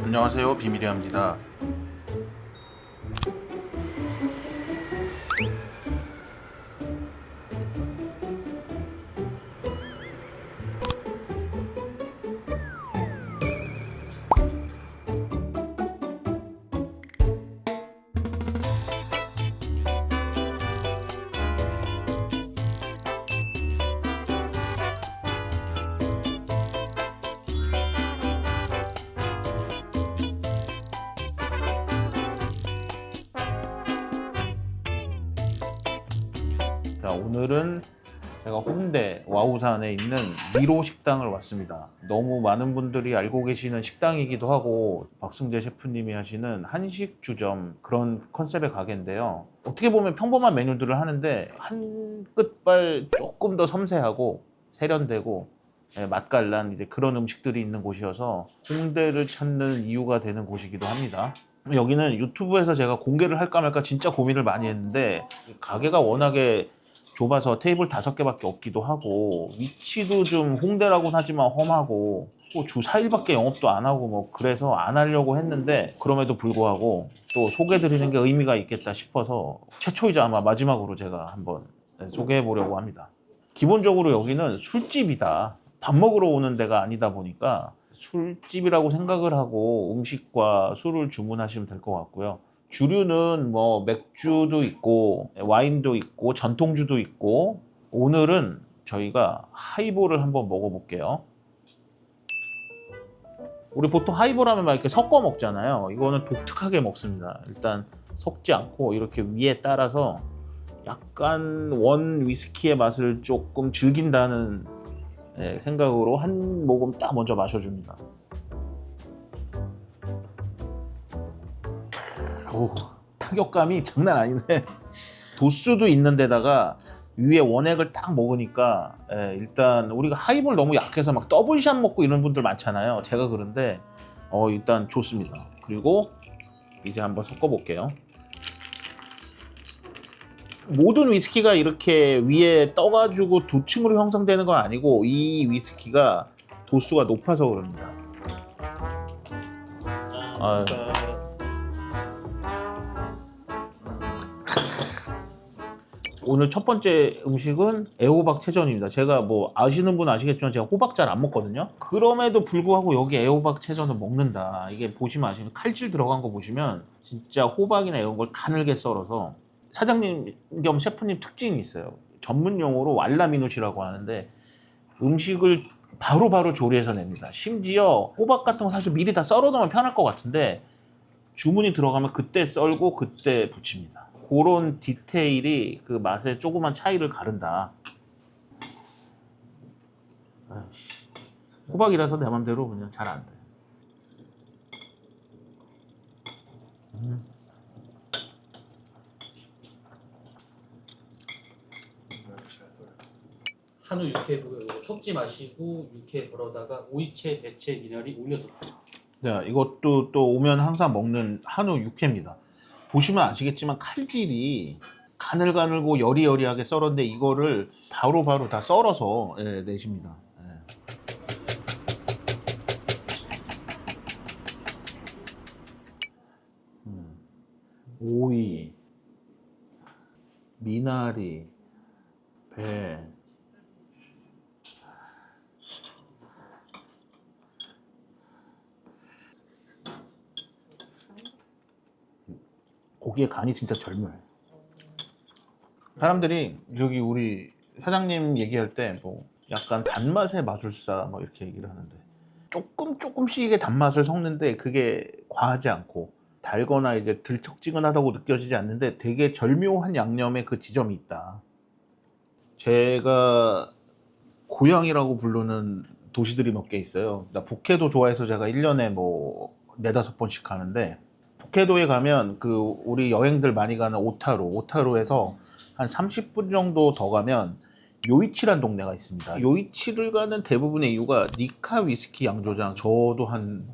안녕하세요, 비밀이합니다. 자, 오늘은 제가 홍대 와우산에 있는 미로 식당을 왔습니다. 너무 많은 분들이 알고 계시는 식당이기도 하고 박승재 셰프님이 하시는 한식 주점 그런 컨셉의 가게인데요. 어떻게 보면 평범한 메뉴들을 하는데 한 끗발 조금 더 섬세하고 세련되고 맛깔난 이제 그런 음식들이 있는 곳이어서 홍대를 찾는 이유가 되는 곳이기도 합니다. 여기는 유튜브에서 제가 공개를 할까 말까 진짜 고민을 많이 했는데 가게가 워낙에 좁아서 테이블 5개밖에 없기도 하고 위치도 좀 홍대라고는 하지만 험하고 주 4일밖에 영업도 안 하고 뭐 그래서 안 하려고 했는데 그럼에도 불구하고 또 소개해드리는 게 의미가 있겠다 싶어서 최초이자 아마 마지막으로 제가 한번 소개해 보려고 합니다. 기본적으로 여기는 술집이다. 밥 먹으러 오는 데가 아니다 보니까 술집이라고 생각을 하고 음식과 술을 주문하시면 될 것 같고요. 주류는 뭐 맥주도 있고 와인도 있고 전통주도 있고 오늘은 저희가 하이볼을 한번 먹어볼게요. 우리 보통 하이볼 하면 막 이렇게 섞어 먹잖아요. 이거는 독특하게 먹습니다. 일단 섞지 않고 이렇게 위에 따라서 약간 원 위스키의 맛을 조금 즐긴다는 생각으로 한 모금 딱 먼저 마셔줍니다. 오, 타격감이 장난 아니네. 도수도 있는 데다가 위에 원액을 딱 먹으니까 일단 우리가 하이볼 너무 약해서 막 더블샷 먹고 이런 분들 많잖아요. 제가 그런데 일단 좋습니다. 그리고 이제 한번 섞어 볼게요. 모든 위스키가 이렇게 위에 떠가지고 두 층으로 형성되는 건 아니고 이 위스키가 도수가 높아서 그럽니다. 오늘 첫 번째 음식은 애호박 채전입니다. 제가 뭐 아시는 분 아시겠지만 제가 호박 잘 안 먹거든요. 그럼에도 불구하고 여기 애호박 채전을 먹는다. 이게 보시면 아시면 칼질 들어간 거 보시면 진짜 호박이나 이런 걸 가늘게 썰어서 사장님 겸 셰프님 특징이 있어요. 전문 용어로 왈라미누시라고 하는데 음식을 바로바로 조리해서 냅니다. 심지어 호박 같은 거 사실 미리 다 썰어 놓으면 편할 것 같은데 주문이 들어가면 그때 썰고 그때 부칩니다. 그런 디테일이 그 맛의 조그만 차이를 가른다. 호박이라서 내 맘대로 그냥 잘 안 돼. 한우 육회고요. 이거 섞지 마시고 육회 불어다가 오이채, 배채, 미나리 올려서 드세요. 자, 이것도 또 오면 항상 먹는 한우 육회입니다. 보시면 아시겠지만 칼질이 가늘가늘고 여리여리하게 썰었는데 이거를 바로바로 다 썰어서 내십니다. 오이, 미나리, 배, 고기의 간이 진짜 절묘해. 사람들이 여기 우리 사장님 얘기할 때 뭐 약간 단맛의 마술사 뭐 이렇게 얘기를 하는데 조금씩의 단맛을 섞는데 그게 과하지 않고 달거나 이제 들쩍지근하다고 느껴지지 않는데 되게 절묘한 양념의 그 지점이 있다. 제가 고향이라고 부르는 도시들이 몇 개 있어요. 나 북해도 좋아해서 제가 1년에 뭐 4-5번씩 가는데 북해도에 가면 그 우리 여행들 많이 가는 오타루에서 한 30분 정도 더 가면 요이치란 동네가 있습니다. 요이치를 가는 대부분의 이유가 니카 위스키 양조장 저도 한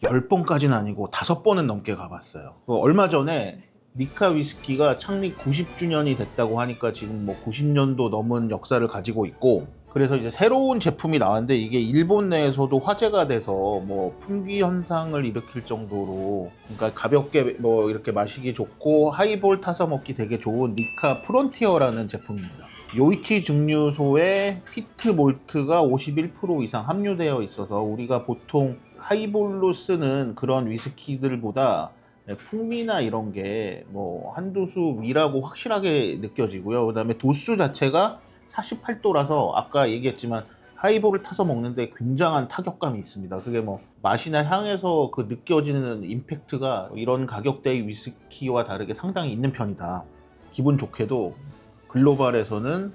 10번까지는 아니고 5번은 넘게 가봤어요. 얼마 전에 니카 위스키가 창립 90주년이 됐다고 하니까 지금 뭐 90년도 넘은 역사를 가지고 있고 그래서 이제 새로운 제품이 나왔는데 이게 일본 내에서도 화제가 돼서 뭐 품귀 현상을 일으킬 정도로, 그러니까 가볍게 뭐 이렇게 마시기 좋고 하이볼 타서 먹기 되게 좋은 니카 프론티어라는 제품입니다. 요이치 증류소에 피트 몰트가 51% 이상 함유되어 있어서 우리가 보통 하이볼로 쓰는 그런 위스키들보다 풍미나 이런 게 뭐 한두 수 위라고 확실하게 느껴지고요. 그다음에 도수 자체가 48도라서 아까 얘기했지만 하이볼을 타서 먹는데 굉장한 타격감이 있습니다. 그게 뭐 맛이나 향에서 그 느껴지는 임팩트가 이런 가격대의 위스키와 다르게 상당히 있는 편이다. 기분 좋게도 글로벌에서는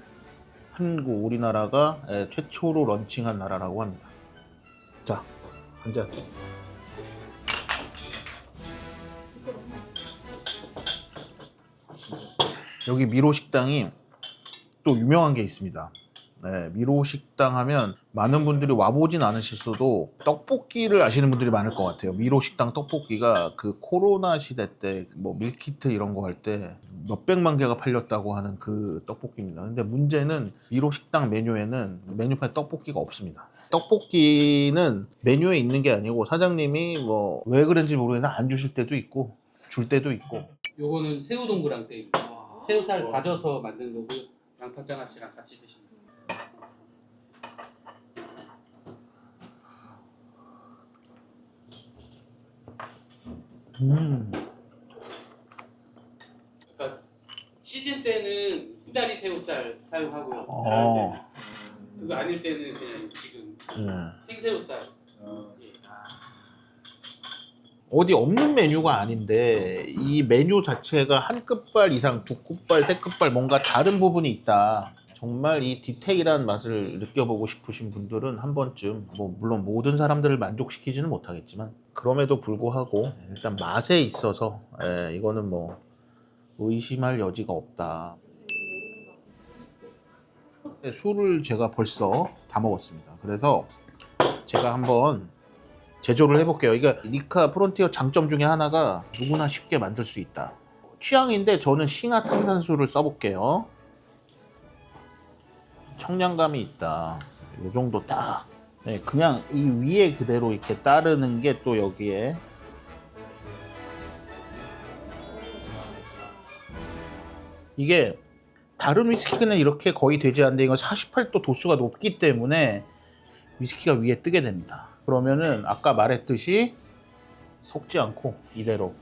한국, 우리나라가 최초로 런칭한 나라라고 합니다. 자, 한 잔. 여기 미로 식당이 또 유명한 게 있습니다. 네, 미로 식당 하면 많은 분들이 와보진 않으셨어도 떡볶이를 아시는 분들이 많을 것 같아요. 미로 식당 떡볶이가 그 코로나 시대 때 뭐 밀키트 이런 거 할 때 몇백만 개가 팔렸다고 하는 그 떡볶이입니다. 근데 문제는 미로 식당 메뉴에는 메뉴판에 떡볶이가 없습니다. 떡볶이는 메뉴에 있는 게 아니고 사장님이 뭐 왜 그런지 모르겠는데 안 주실 때도 있고 줄 때도 있고. 요거는 새우 동그랑땡입니다. 새우살 다져서 만든 거고요. 양파장아찌랑 같이 드시면 돼요. 그러니까 시즌 때는 흰다리 새우살 사용하고요. 가을 때. 그거 아닐 때는 그냥 지금 생새우살. 예. 어디 없는 메뉴가 아닌데 이 메뉴 자체가 한 끝발 이상, 두 끝발, 세 끝발 뭔가 다른 부분이 있다. 정말 이 디테일한 맛을 느껴보고 싶으신 분들은 한 번쯤, 뭐 물론 모든 사람들을 만족시키지는 못하겠지만 그럼에도 불구하고 일단 맛에 있어서 이거는 뭐 의심할 여지가 없다. 술을 제가 벌써 다 먹었습니다. 그래서 제가 한번 제조를 해볼게요. 이게 니카 프론티어 장점 중에 하나가 누구나 쉽게 만들 수 있다. 취향인데 저는 싱하 탄산수를 써볼게요. 청량감이 있다. 이 정도 딱. 네, 그냥 이 위에 그대로 이렇게 따르는 게 또 여기에 이게 다른 위스키는 이렇게 거의 되지 않는데 이건 48도 도수가 높기 때문에 위스키가 위에 뜨게 됩니다. 그러면은 아까 말했듯이 섞지 않고 이대로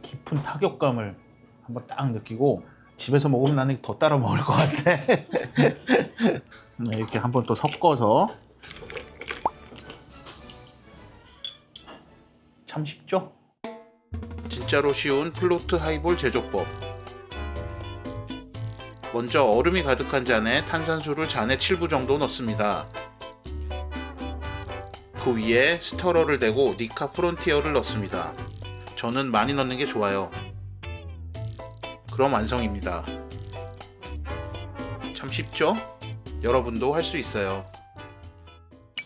깊은 타격감을 한번 딱 느끼고 집에서 먹으면 나는 더 따라 먹을 것 같아. 이렇게 한번 또 섞어서 참 쉽죠? 진짜로 쉬운 플로트 하이볼 제조법. 먼저 얼음이 가득한 잔에 탄산수를 잔에 7부 정도 넣습니다. 그 위에 스터러를 대고 니카 프론티어를 넣습니다. 저는 많이 넣는 게 좋아요. 그럼 완성입니다. 참 쉽죠? 여러분도 할 수 있어요.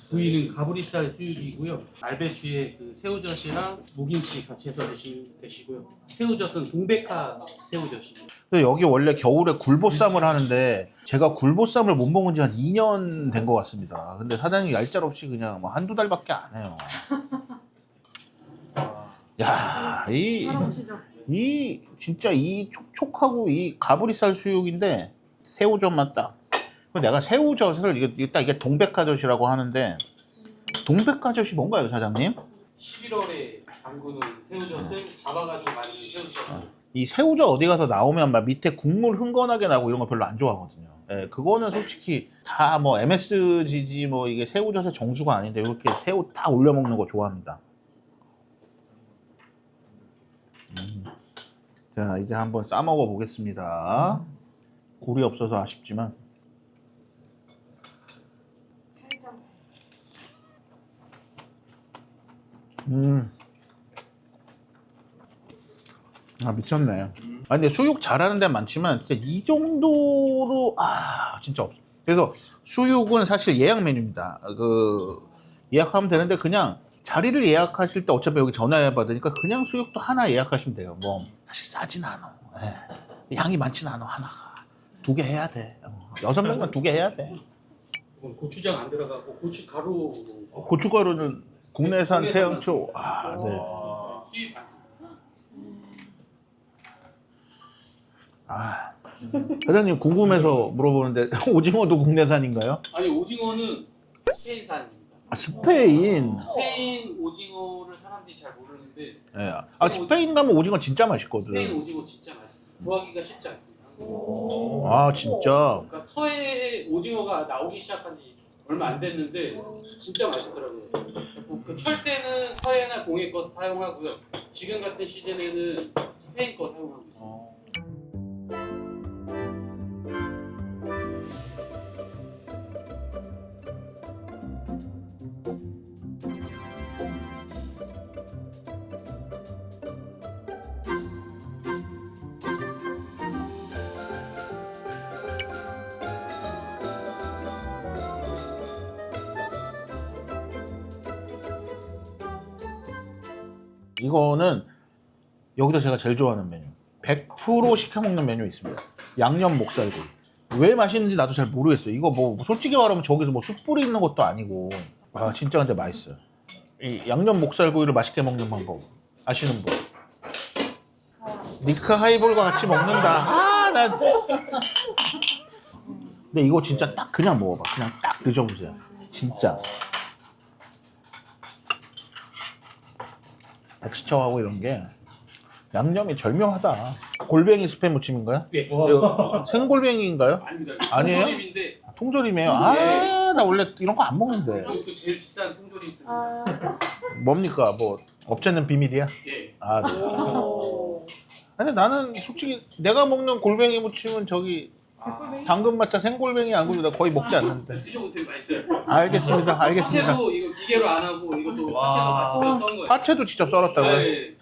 부위는 가브리살 수육이고요. 알배추에 그 새우젓이랑 무김치 같이 해서 드시면 되시고요. 새우젓은 동백화 새우젓입니다. 근데 여기 원래 겨울에 굴보쌈을 하는데 제가 굴보쌈을 못 먹은 지 한 2년 된 것 같습니다. 근데 사장님이 얄짤없이 그냥 뭐 한두 달밖에 안 해요. 야, 이 진짜 이 촉촉하고 이 가브리살 수육인데 새우젓만 딱. 내가 새우젓을 이게 동백가젓이라고 하는데 동백가젓이 뭔가요, 사장님? 11월에 담그는 새우젓을 잡아가지고 만든 새우젓. 이 새우젓 어디 가서 나오면 막 밑에 국물 흥건하게 나고 이런 거 별로 안 좋아하거든요. 그거는 솔직히 다 뭐 MSG지 뭐 이게 새우젓의 정수가 아닌데 이렇게 새우 딱 올려 먹는 거 좋아합니다. 자, 이제 한번 싸 먹어 보겠습니다. 굴이 없어서 아쉽지만. 아, 미쳤네. 아, 근데 수육 잘하는 데 많지만 진짜 이 정도로 진짜 없어. 그래서 수육은 사실 예약 메뉴입니다. 예약하면 되는데 그냥 자리를 예약하실 때 어차피 여기 전화해 받으니까 그냥 수육도 하나 예약하시면 돼요. 뭐 사실 싸진 않아. 예. 양이 많진 않아 하나가. 2개 해야 돼. 6명만 2개 해야 돼. 이건 고추장 안 들어가고 고춧가루 고춧가루는 국내산 국내산 태양초. 아, 네. 수입 않습니다. 아, 회장님 궁금해서 물어보는데 오징어도 국내산인가요? 아니 오징어는 스페인산입니다. 아, 스페인. 스페인 오징어를 사람들이 잘 모르는데 예. 아, 스페인 가면 오징어 진짜 맛있거든. 스페인 오징어 진짜 맛있습니다. 구하기가 쉽지 않습니다. 아, 진짜. 그러니까 서해에 오징어가 나오기 시작한 지 얼마 안 됐는데 진짜 맛있더라고요. 그 철때는 서해나 공해 거 사용하고요. 지금 같은 시즌에는 스페인 거 사용하고 있습니다. 이거는 여기서 제가 제일 좋아하는 메뉴. 100% 시켜 먹는 메뉴 있습니다. 양념 목살구이. 왜 맛있는지 나도 잘 모르겠어요. 이거 뭐 솔직히 말하면 저기서 뭐 숯불이 있는 것도 아니고. 아, 진짜 근데 맛있어요. 이 양념 목살구이를 맛있게 먹는 방법 아시는 분? 니크 하이볼과 같이 먹는다. 아, 나. 근데 이거 진짜 딱 그냥 먹어봐. 그냥 딱 드셔보세요. 진짜. 백스처하고 이런 게 양념이 절묘하다. 골뱅이 스팸 무침인가요? 네. 이거 생골뱅이인가요? 아닙니다. 아니에요? 통조림인데 통조림이에요? 아, 나 원래 이런 거 안 먹는데. 이것도 제일 비싼 통조림 있습니다. 뭡니까? 뭐 업체는 비밀이야? 예. 아, 네. 근데 나는 솔직히 내가 먹는 골뱅이 무침은 저기 당근마차 생골뱅이 안 그러고 나 거의 먹지 않는데. 드셔보세요. 맛있어요. 알겠습니다. 알겠습니다. 파채도 이거 기계로 안 하고 이것도 파채도 같이 썬 거예요. 파채도 직접 썰었다고요? 네.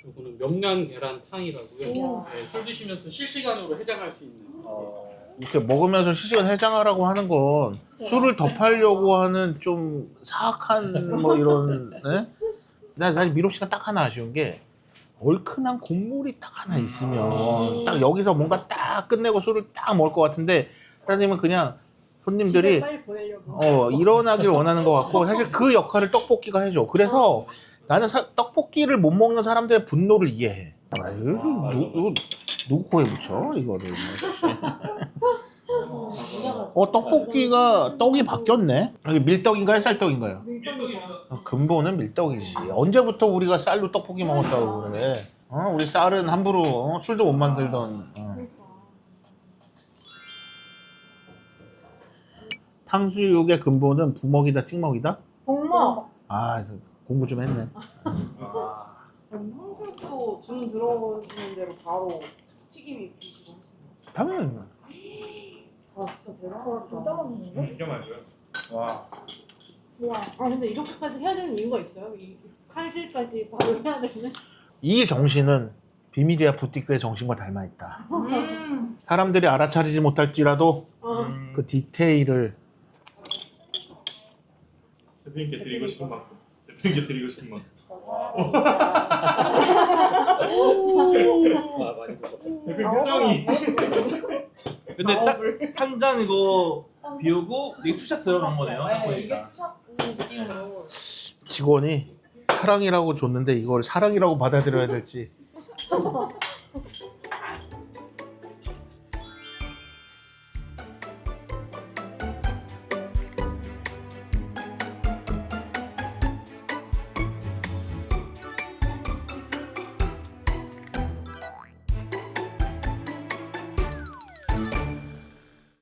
이거는 명란 계란탕이라고요. 네, 술 드시면서 실시간으로 해장할 수 있는. 이렇게 먹으면서 실시간 해장하라고 하는 건 술을 더 팔려고 하는 좀 사악한 뭐 이런. 네? 나 사실 미로 씨가 딱 하나 아쉬운 게 얼큰한 국물이 딱 하나 있으면 딱 여기서 뭔가 딱 끝내고 술을 딱 먹을 것 같은데 사장님은 그냥 손님들이 빨리 보내려고. 일어나길 원하는 것 같고 사실 그 역할을 떡볶이가 해줘. 그래서 나는 떡볶이를 못 먹는 사람들의 분노를 이해해. 누구 코에 붙여 이거를. 떡볶이가 떡이 바뀌었네. 이게 밀떡인가요, 쌀떡인가요? 근본은 밀떡이지. 언제부터 우리가 쌀로 떡볶이 먹었다고 그래? 우리 쌀은 함부로 술도 못 만들던. 탕수육의 근본은 부먹이다, 찍먹이다? 복먹. 아, 공부 좀 했네. 항상 또 주문 들어오시는 대로 바로 튀김이 드시고 하시는 당연히. 거. 아 진짜 대단하다. 진짜 맛있는데? 진짜 맛있어요. 와. 와. 아 근데 이렇게까지 해야 되는 이유가 있어요? 이 칼질까지 바로 해야 되네. 이 정신은 비밀이야 부티크의 정신과 닮아 있다. 사람들이 알아차리지 못할지라도 그 디테일을. 대표님께 드리고 싶은 만큼. 대표님께 드리고 싶은 만큼. 대표님 표정이. 근데 딱 한 잔 이거 비우고 이게 투샷 들어간 거네요. 딱 네, 이게 보니까. 투샷 느낌으로. 직원이 사랑이라고 줬는데 이걸 사랑이라고 받아들여야 될지.